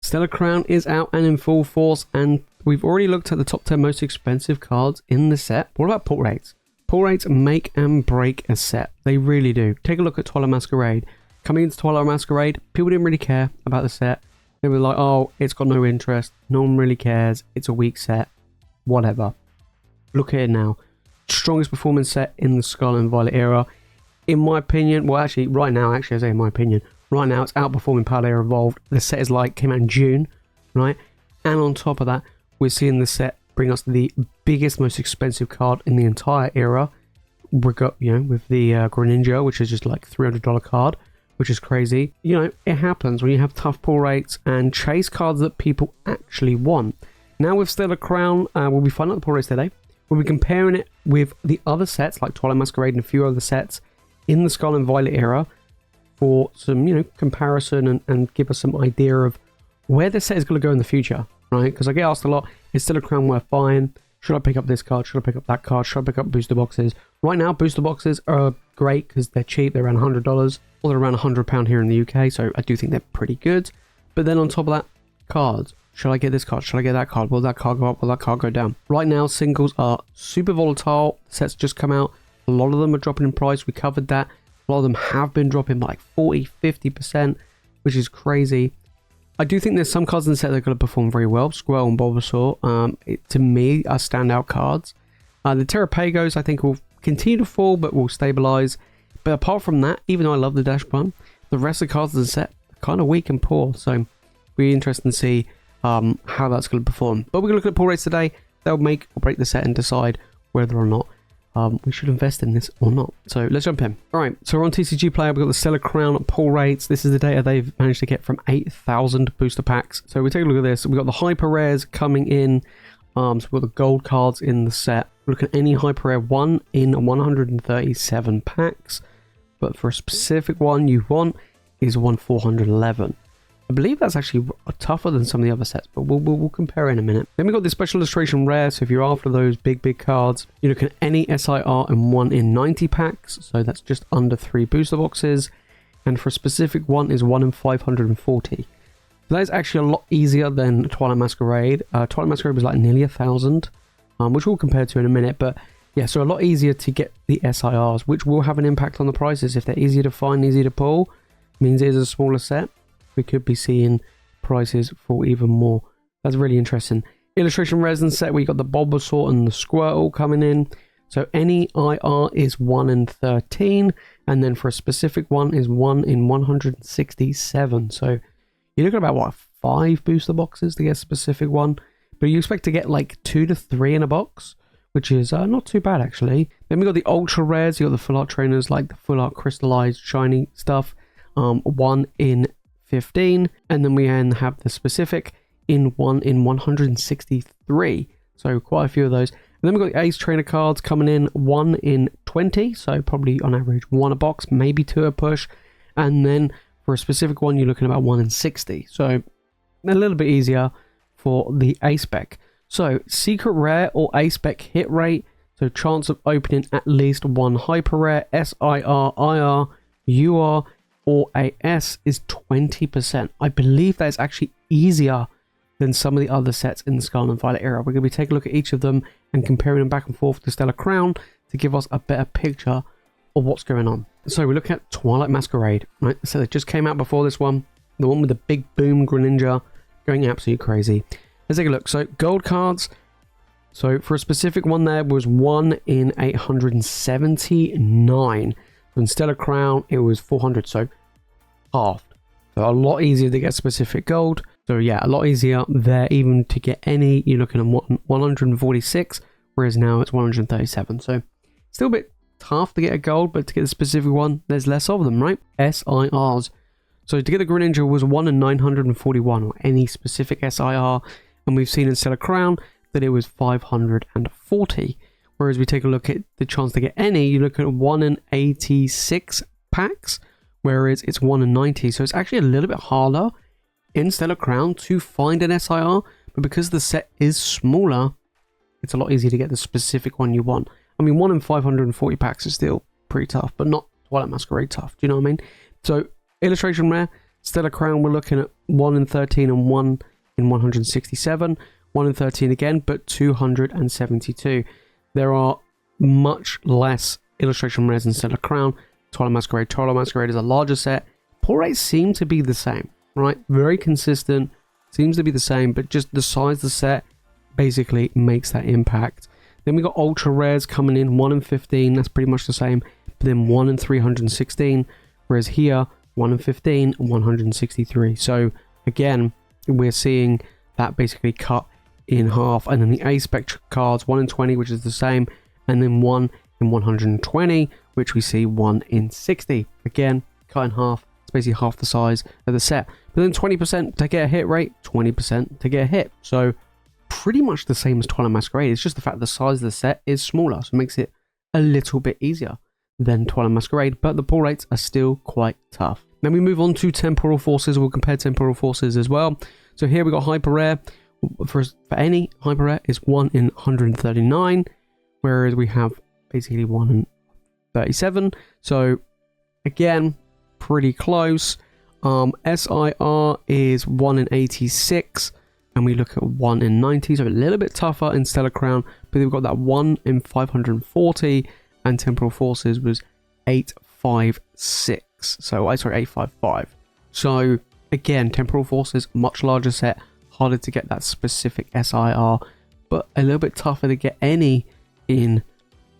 Stellar Crown is out and in full force, and we've already looked at the top 10 most expensive cards in the set. What about pull rates? Pull rates make and break a set. They really do. Take a look at Twilight Masquerade. Coming into Twilight Masquerade, people didn't really care about the set. They were like, oh, it's got no interest. No one really cares. It's a weak set. Whatever. Look at it now. Strongest performance set in the Scarlet and Violet era. In my opinion, well, actually, right now, I say in my opinion, right now it's outperforming Paldea Evolved. The set is came out in June, right? And on top of that, we're seeing the set bring us the biggest, most expensive card in the entire era. We got, with the Greninja, which is just $300 card, which is crazy. It happens when you have tough pull rates and chase cards that people actually want. Now with Stellar Crown, we'll be finding out the pull rates today. We'll be comparing it with the other sets like Twilight Masquerade and a few other sets in the Scarlet and Violet era for some, comparison and give us some idea of where the set is going to go in the future, right? Because I get asked a lot, is Stellar Crown worth buying? Should I pick up this card? Should I pick up that card? Should I pick up booster boxes? Right now, booster boxes are great because they're cheap. They're around $100, or they're around £100 here in the UK, so I do think they're pretty good. But then on top of that, cards. Should I get this card? Should I get that card? Will that card go up? Will that card go down? Right now, singles are super volatile. Sets just come out. A lot of them are dropping in price. We covered that. A lot of them have been dropping by 40, 50%, which is crazy. I do think there's some cards in the set that are going to perform very well. Squirrel and Bulbasaur, to me, are standout cards. The Terrapagos, I think, will continue to fall, but will stabilize. But apart from that, even though I love the Dash Bun, the rest of the cards in the set are kind of weak and poor. So, it'll be interesting to see how that's going to perform. But we're going to look at pull rates today. They'll make or break the set and decide whether or not we should invest in this or not. So let's jump in. All right, so we're on TCG Player. We've got the Stellar Crown pull rates. This is the data they've managed to get from 8,000 booster packs. So we take a look at this. We've got the hyper rares coming in. So we've got the gold cards in the set. Look at any hyper rare 1 in 137 packs. But for a specific one you want is 411. I believe that's actually tougher than some of the other sets, but we'll compare in a minute. Then we've got the special illustration rare, so if you're after those big cards, you look at any SIR and 1 in 90 packs, so that's just under 3 booster boxes, and for a specific one is 1 in 540. So that is actually a lot easier than Twilight Masquerade. Twilight Masquerade was nearly 1,000, which we'll compare to in a minute, but yeah, so a lot easier to get the SIRs, which will have an impact on the prices. If they're easier to find, easier to pull, means it is a smaller set. We could be seeing prices fall even more. That's really interesting. Illustration resin set, we got the Bulbasaur and the Squirtle coming in. So any IR is 1 in 13, and then for a specific one is 1 in 167. So you're looking at about 5 booster boxes to get a specific one, but you expect to get 2 to 3 in a box, which is not too bad actually. Then we got the ultra rares. You got the full art trainers, like the full art crystallized shiny stuff. 1 in 15, and then we have the specific in 1 in 163, so quite a few of those. And then we've got the Ace Trainer cards coming in 1 in 20, so probably on average 1 a box, maybe 2 a push, and then for a specific one you're looking at about 1 in 60, so a little bit easier for the Ace spec. So secret rare or Ace spec hit rate, so chance of opening at least 1 hyper rare, SIR, IR, UR, or AS is 20%. I believe that is actually easier than some of the other sets in the Scarlet and Violet era. We're going to be taking a look at each of them and comparing them back and forth to Stellar Crown to give us a better picture of what's going on. So we're looking at Twilight Masquerade, right? So it just came out before this one, the one with the big boom Greninja going absolutely crazy. Let's take a look. So gold cards. So for a specific one there was 1 in 879. In Stellar Crown, it was 400, so halved. So a lot easier to get specific gold. So yeah, a lot easier there even to get any. You're looking at 146, whereas now it's 137. So still a bit tough to get a gold, but to get a specific one, there's less of them, right? SIRs. So to get a Greninja was 1 in 941, or any specific SIR, and we've seen in Stellar Crown that it was 540. Whereas we take a look at the chance to get any, you look at 1 in 86 packs, whereas it's 1 in 90. So it's actually a little bit harder in Stellar Crown to find an SIR, but because the set is smaller, it's a lot easier to get the specific one you want. I mean, 1 in 540 packs is still pretty tough, but not Twilight Masquerade tough. Do you know what I mean? So illustration rare, Stellar Crown, we're looking at 1 in 13 and 1 in 167. 1 in 13 again, but 272. There are much less illustration rares in Stellar Crown. Twilight Masquerade is a larger set. Pull rates seem to be the same, right? Very consistent, seems to be the same, but just the size of the set basically makes that impact. Then we got ultra rares coming in, 1 in 15, that's pretty much the same, but then 1 in 316, whereas here, 1 in 15, 163. So again, we're seeing that basically cut in half. And then the A-spec cards, 1 in 20, which is the same, and then 1 in 120, which we see 1 in 60. Again, cut in half. It's basically half the size of the set. But then 20% to get a hit rate, 20% to get a hit. So pretty much the same as Twilight Masquerade. It's just the fact the size of the set is smaller, so it makes it a little bit easier than Twilight Masquerade, but the pull rates are still quite tough. Then we move on to Temporal Forces. We'll compare Temporal Forces as well. So here we got Hyper Rare. For any Hyper Rare is 1 in 139, whereas we have basically 1 in 37. So again, pretty close. SIR is 1 in 86, and we look at 1 in 90, so a little bit tougher in Stellar Crown, but we've got that 1 in 540, and Temporal Forces was 856. So, sorry, 855. So, again, Temporal Forces, much larger set, harder to get that specific SIR, but a little bit tougher to get any in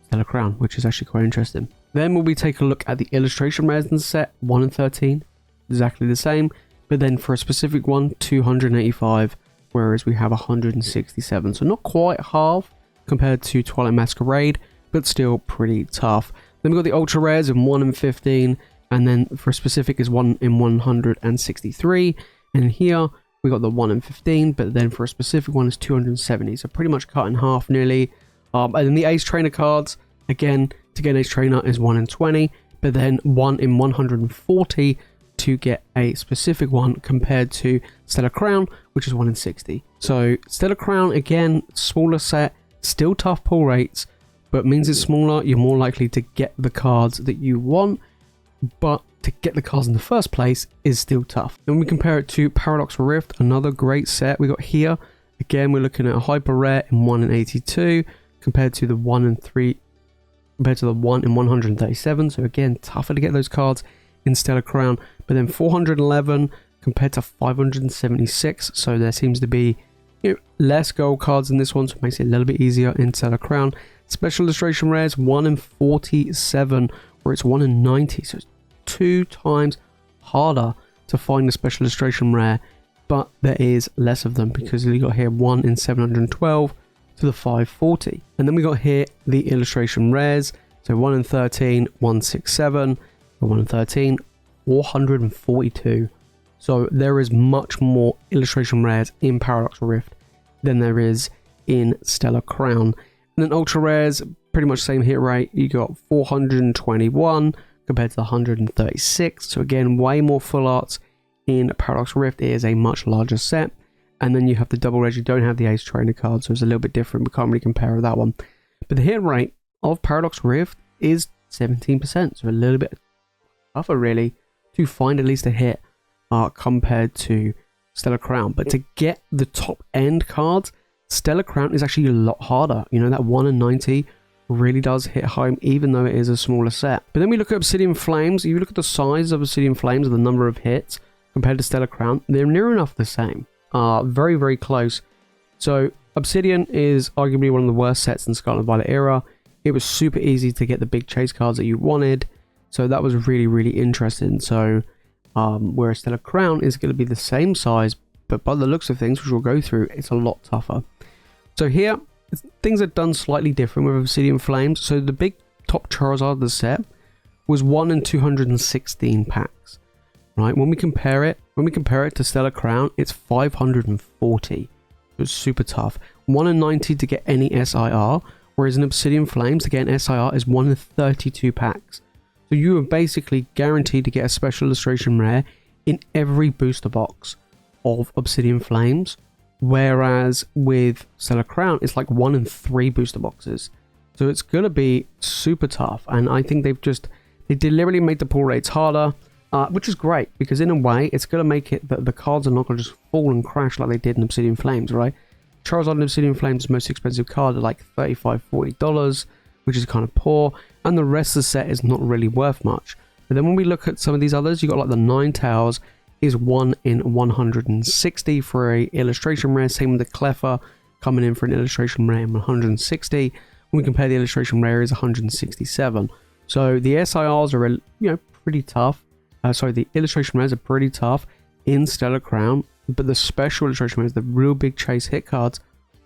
Stellar Crown, which is actually quite interesting. Then we'll be taking a look at the illustration rares in the set, 1 in 13, exactly the same, but then for a specific one, 285, whereas we have 167. So not quite half compared to Twilight Masquerade, but still pretty tough. Then we've got the ultra rares in 1 in 15, and then for a specific is 1 in 163, and here we got the 1 in 15, but then for a specific one is 270, so pretty much cut in half nearly. And then the Ace Trainer cards, again, to get an Ace Trainer is 1 in 20, but then 1 in 140 to get a specific one, compared to Stellar Crown, which is 1 in 60. So Stellar Crown, again, smaller set, still tough pull rates, but means it's smaller, you're more likely to get the cards that you want, but to get the cards in the first place is still tough. Then we compare it to Paradox Rift, another great set we got here. Again, we're looking at a hyper rare in 1 in 82 compared to the 1 in 3, compared to the 1 in 137. So again, tougher to get those cards in Stellar Crown, but then 411 compared to 576. So there seems to be, less gold cards in this one, so it makes it a little bit easier in Stellar Crown. Special illustration rares 1 in 47, where it's 1 in 90, so it's 2 times harder to find a special illustration rare, but there is less of them because we got here 1 in 712 to the 540. And then we got here the illustration rares, so 1 in 13, 167, 1 in 13, 442. So there is much more illustration rares in Paradox Rift than there is in Stellar Crown. And then ultra rares, pretty much same hit rate. You got 421 compared to the 136. So again, way more full arts in Paradox Rift. It is a much larger set. And then you have the double res. You don't have the Ace Trainer card, so it's a little bit different. We can't really compare with that one. But the hit rate of Paradox Rift is 17%. So a little bit tougher, really, to find at least a hit compared to Stellar Crown. But to get the top end cards, Stellar Crown is actually a lot harder. That 1 in 90 really does hit home, even though it is a smaller set. But then we look at Obsidian Flames. You look at the size of Obsidian Flames and the number of hits compared to Stellar Crown, they're near enough the same. Very, very close. So Obsidian is arguably one of the worst sets in Scarlet and Violet era. It was super easy to get the big chase cards that you wanted, so that was really, really interesting. So whereas Stellar Crown is going to be the same size, but by the looks of things, which we'll go through, it's a lot tougher. So here, things are done slightly different with Obsidian Flames. So the big top Charizard of the set was 1 in 216 packs, right? When we compare it to Stellar Crown, it's 540. It's super tough. 1 in 90 to get any SIR, whereas in Obsidian Flames, to get an SIR is 1 in 32 packs. So you are basically guaranteed to get a special illustration rare in every booster box of Obsidian Flames, whereas with Stellar Crown, it's like 1 in 3 booster boxes. So it's going to be super tough, and I think they deliberately made the pull rates harder. which is great, because in a way, it's going to make it that the cards are not going to just fall and crash like they did in Obsidian Flames, right? Charizard and Obsidian Flames' most expensive card are like $35, $40, which is kind of poor, and the rest of the set is not really worth much. But then when we look at some of these others, you got like the Ninetales is 1 in 160 for a illustration rare, same with the Cleffa coming in for an illustration rare in 160. When we compare, the illustration rare is 167. So the SIRs are, you know, pretty tough. The illustration rares are pretty tough in Stellar Crown, but the special illustration rares, the real big chase hit cards,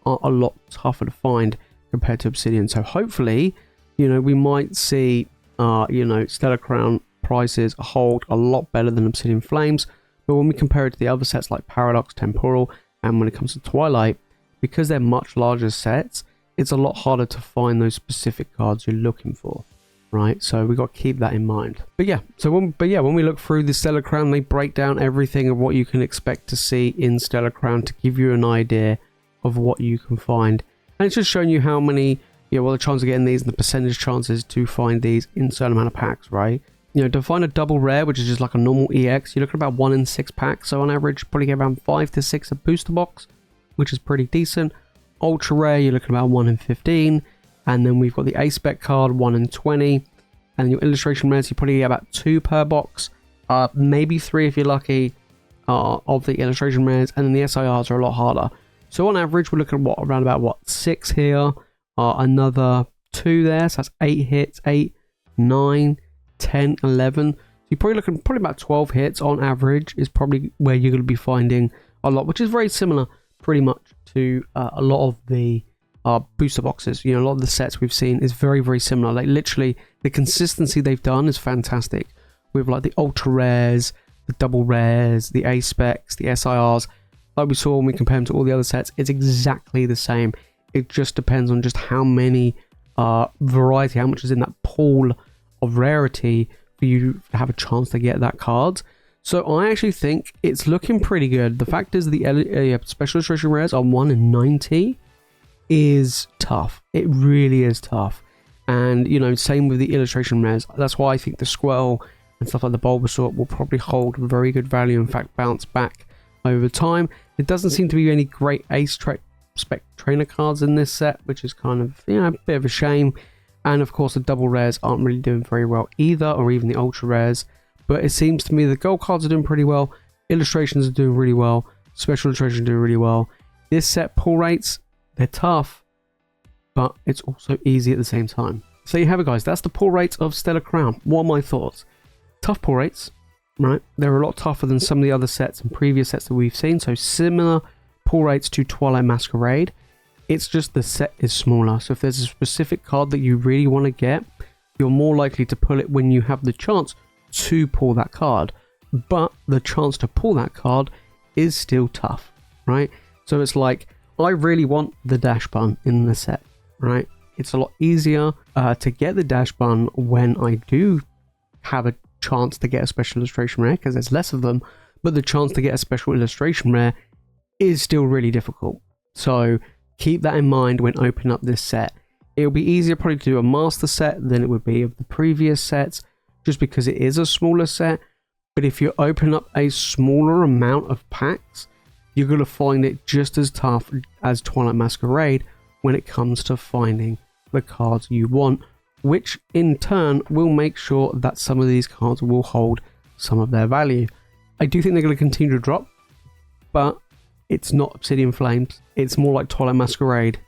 are a lot tougher to find compared to Obsidian. So hopefully, you know, we might see, you know, Stellar Crown prices hold a lot better than Obsidian Flames. But when we compare it to the other sets like Paradox, Temporal, and when it comes to Twilight, because they're much larger sets, it's a lot harder to find those specific cards you're looking for. Right, so we got to keep that in mind. But yeah, when we look through the Stellar Crown, they break down everything of what you can expect to see in Stellar Crown to give you an idea of what you can find, and it's just showing you how many, you know, well, the chance of getting these and the percentage chances to find these in a certain amount of packs, right? You know, to find a double rare, which is just like a normal EX, you're looking at about 1 in 6 packs, so on average, probably get around 5 to 6 a booster box, which is pretty decent. Ultra rare, you're looking at about 1 in 15. And then we've got the A-Spec card, 1 in 20. And your illustration rares, you probably get about 2 per box. Maybe 3 if you're lucky, of the illustration rares. And then the SIRs are a lot harder. So on average, we're looking at around about 6 here. Another 2 there. So that's 8 hits, 8, 9, 10, 11. So you're probably looking about 12 hits on average is probably where you're going to be finding a lot, which is very similar pretty much to a lot of the booster boxes. You know, a lot of the sets we've seen is very, very similar. Like literally the consistency they've done is fantastic with like the ultra rares, the double rares, the A specs, the SIRs. Like we saw when we compare them to all the other sets, it's exactly the same. It just depends on just how many variety, how much is in that pool of rarity for you to have a chance to get that card. So I actually think it's looking pretty good. The fact is the special illustration rares are 1 in 90 is tough. It really is tough. And, you know, same with the illustration rares. That's why I think the Squirtle and stuff like the Bulbasaur will probably hold very good value. In fact, bounce back over time. There doesn't seem to be any great Ace Spec trainer cards in this set, which is kind of, you know, a bit of a shame. And of course, the double rares aren't really doing very well either, or even the ultra rares. But it seems to me the gold cards are doing pretty well. Illustrations are doing really well. Special illustrations are doing really well. This set pull rates, they're tough, but it's also easy at the same time. So you have it, guys. That's the pull rates of Stellar Crown. What are my thoughts? Tough pull rates, right? They're a lot tougher than some of the other sets and previous sets that we've seen. So similar pull rates to Twilight Masquerade. It's just the set is smaller. So if there's a specific card that you really want to get, you're more likely to pull it when you have the chance to pull that card. But the chance to pull that card is still tough, right? So it's like, I really want the Dash Bun in the set, right? It's a lot easier to get the Dash Bun when I do have a chance to get a special illustration rare, because there's less of them, but the chance to get a special illustration rare is still really difficult. So keep that in mind when opening up this set. It'll be easier probably to do a master set than it would be of the previous sets, just because it is a smaller set. But if you open up a smaller amount of packs, you're going to find it just as tough as Twilight Masquerade when it comes to finding the cards you want, which in turn will make sure that some of these cards will hold some of their value. I do think they're going to continue to drop, but it's not Obsidian Flames. It's more like Twilight Masquerade,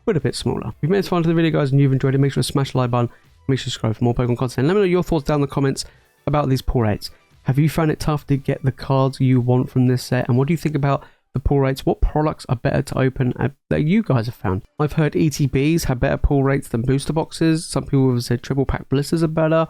but a bit smaller. If you've made this far into the video, guys, and you've enjoyed it, make sure to smash the like button, make sure to subscribe for more Pokemon content. Let me know your thoughts down in the comments about these pull rates. Have you found it tough to get the cards you want from this set? And what do you think about the pull rates? What products are better to open that you guys have found? I've heard ETBs have better pull rates than booster boxes. Some people have said triple pack blisters are better.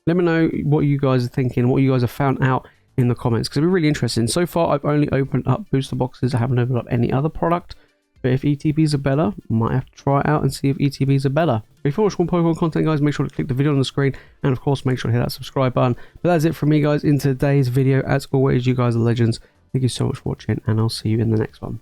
Let me know what you guys are thinking, what you guys have found out in the comments, because it'll be really interesting. So far, I've only opened up booster boxes. I haven't opened up any other product. But if ETBs are better, might have to try it out and see if ETBs are better. If you watch more Pokemon content, guys, make sure to click the video on the screen. And of course, make sure to hit that subscribe button. But that's it from me, guys, in today's video. As always, you guys are legends. Thank you so much for watching, and I'll see you in the next one.